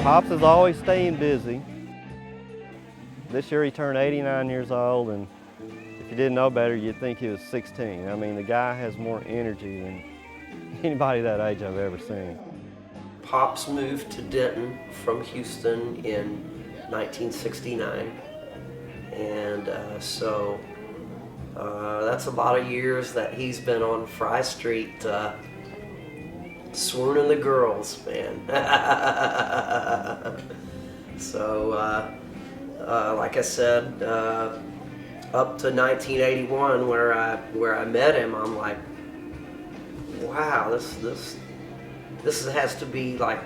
Pops is always staying busy. This year he turned 89 years old, and if you didn't know better, you'd think he was 16. I mean, the guy has more energy than anybody that age I've ever seen. Pops moved to Denton from Houston in 1969, and so that's a lot of years that he's been on Fry Street swooning the girls, man. So, like I said, up to 1981, where I met him, I'm like, wow, this has to be like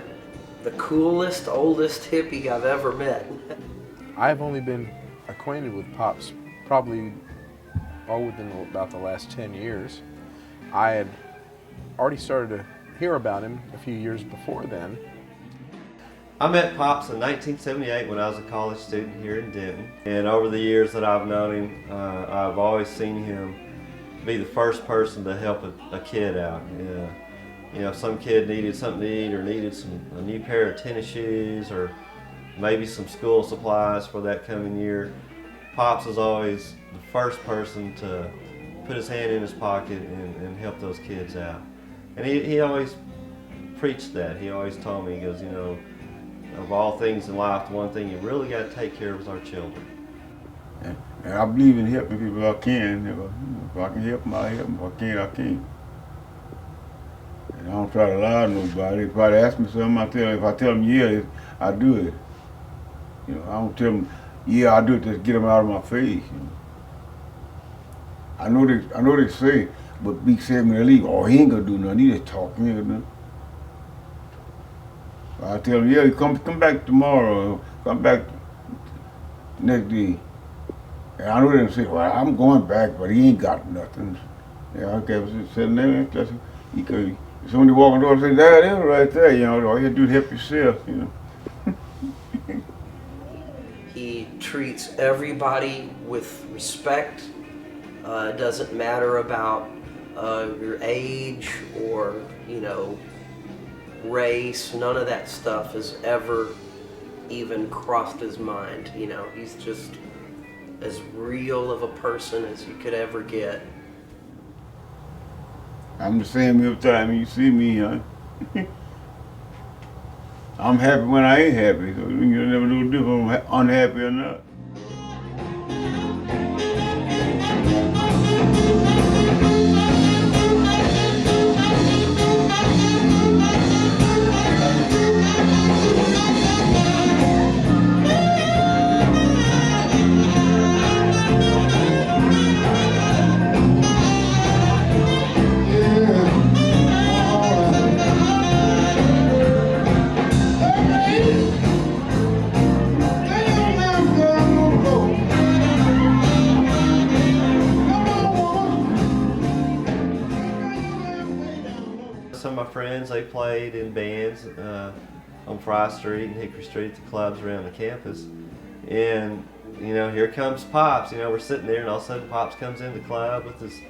the coolest, oldest hippie I've ever met. I've only been acquainted with Pops probably within about the last 10 years. I had already started to hear about him a few years before then. I met Pops in 1978 when I was a college student here in Denton. And over the years that I've known him, I've always seen him be the first person to help a kid out. You know, if some kid needed something to eat or needed a new pair of tennis shoes or maybe some school supplies for that coming year, Pops is always the first person to put his hand in his pocket and help those kids out. And he always preached that. He always told me, he goes, you know, of all things in life, the one thing you really got to take care of is our children. And I believe in helping people if I can. If I can help them, I'll help them. If I can't, I can't. And I don't try to lie to nobody. If they ask me something, if I tell them yeah, I do it. You know, I don't tell them yeah, I do it to get them out of my face. You know. I know they say, but Big 7 they leave. Oh, he ain't gonna do nothing. He just talk. He ain't gonna do nothing. I tell him, yeah, come back tomorrow, come back next day. And I know they say, well, I'm going back, but he ain't got nothing. Yeah, okay, I was just sitting there, somebody walking the door and say, there, right there, you know, all you have to do is help yourself, you know. He treats everybody with respect. It doesn't matter about your age or, you know, race. None of that stuff has ever even crossed his mind. You know, he's just as real of a person as you could ever get. I'm the same every time you see me, huh? I'm happy when I ain't happy, so you never know the difference if I'm unhappy or not. Some of my friends, they played in bands on Fry Street and Hickory Street at the clubs around the campus. And, you know, here comes Pops. You know, we're sitting there and all of a sudden Pops comes in the club with his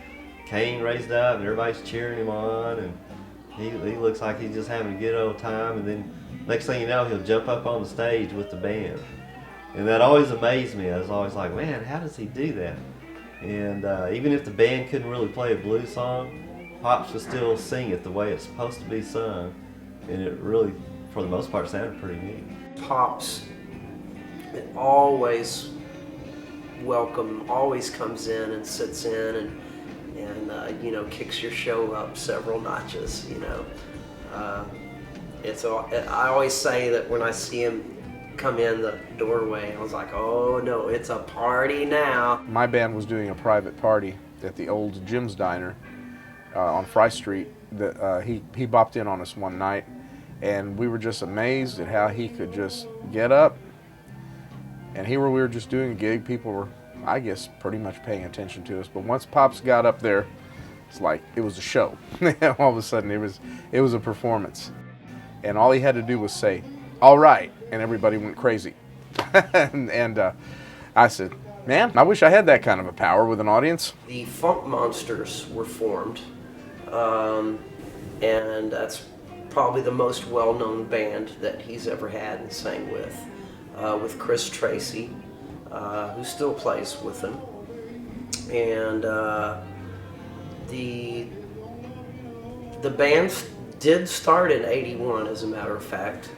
cane raised up and everybody's cheering him on. And he looks like he's just having a good old time. And then next thing you know, he'll jump up on the stage with the band. And that always amazed me. I was always like, man, how does he do that? And even if the band couldn't really play a blues song, Pops would still sing it the way it's supposed to be sung, and it really, for the most part, sounded pretty neat. Pops always welcome, always comes in and sits in and you know, kicks your show up several notches. You know, I always say that when I see him come in the doorway, I was like, oh no, it's a party now. My band was doing a private party at the old Jim's Diner on Fry Street. He bopped in on us one night, and we were just amazed at how he could just get up. And we were just doing a gig. People were, I guess, pretty much paying attention to us. But once Pops got up there, it's like it was a show. All of a sudden, it was a performance, and all he had to do was say, "All right," and everybody went crazy. and I said, man, I wish I had that kind of a power with an audience. The Funk Monsters were formed, and that's probably the most well-known band that he's ever had and sang with Chris Tracy, who still plays with him. And the band did start in '81, as a matter of fact,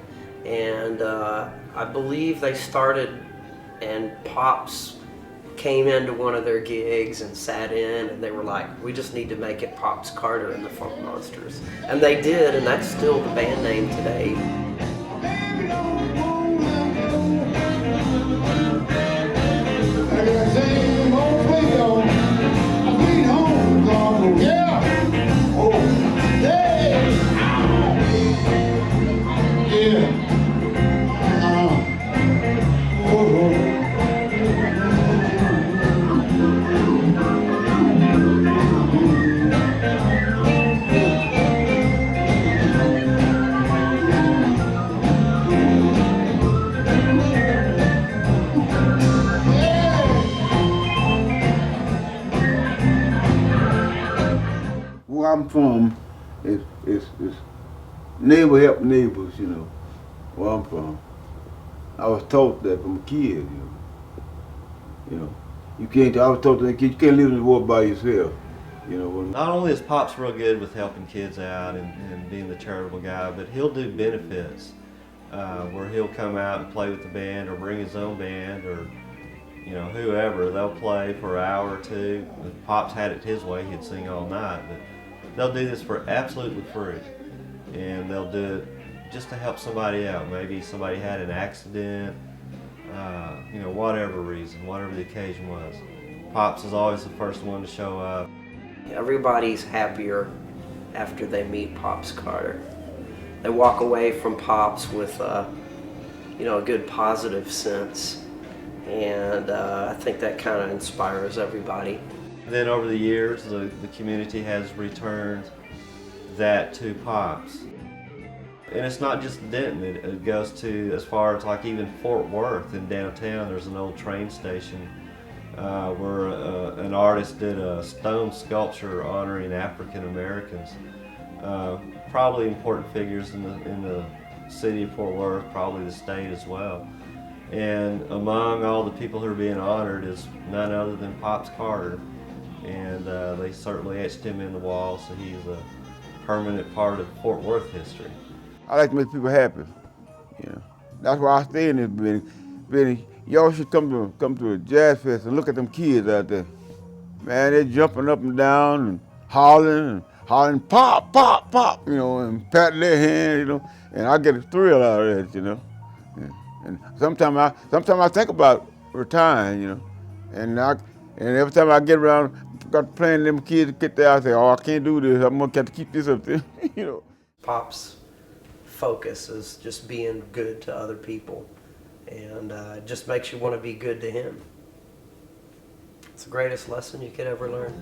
and I believe they started, and Pops came into one of their gigs and sat in, and they were like, we just need to make it Pops Carter and the Funk Monsters. And they did, and that's still the band name today. Where I'm from is neighbor help neighbors, you know, where I'm from. I was taught that from a kid, you know. I was taught that kid, you can't live in the world by yourself, you know. Not only is Pop's real good with helping kids out and being the charitable guy, but he'll do benefits where he'll come out and play with the band or bring his own band, or you know, whoever. They'll play for an hour or two. If Pop's had it his way, he'd sing all night, but they'll do this for absolutely free, and they'll do it just to help somebody out. Maybe somebody had an accident, you know, whatever reason, whatever the occasion was. Pops is always the first one to show up. Everybody's happier after they meet Pops Carter. They walk away from Pops with, you know, a good positive sense, and I think that kind of inspires everybody. Then over the years, the community has returned that to Pops. And it's not just Denton, it goes to as far as like even Fort Worth in downtown. There's an old train station where an artist did a stone sculpture honoring African Americans. Probably important figures in the city of Fort Worth, probably the state as well. And among all the people who are being honored is none other than Pops Carter. And they certainly etched him in the wall, so he's a permanent part of Fort Worth history. I like to make people happy, you know. That's why I stay in this building. Y'all should come to a jazz fest and look at them kids out there. Man, they're jumping up and down and hollering, pop, pop, pop, you know, and patting their hands, you know. And I get a thrill out of that, you know. Yeah. And sometimes I think about retiring, you know. And every time I get around, got playing them kids get there, I say, oh, I can't do this. I'm gonna have to keep this up there, you know. Pop's focus is just being good to other people, and it just makes you want to be good to him. It's the greatest lesson you could ever learn.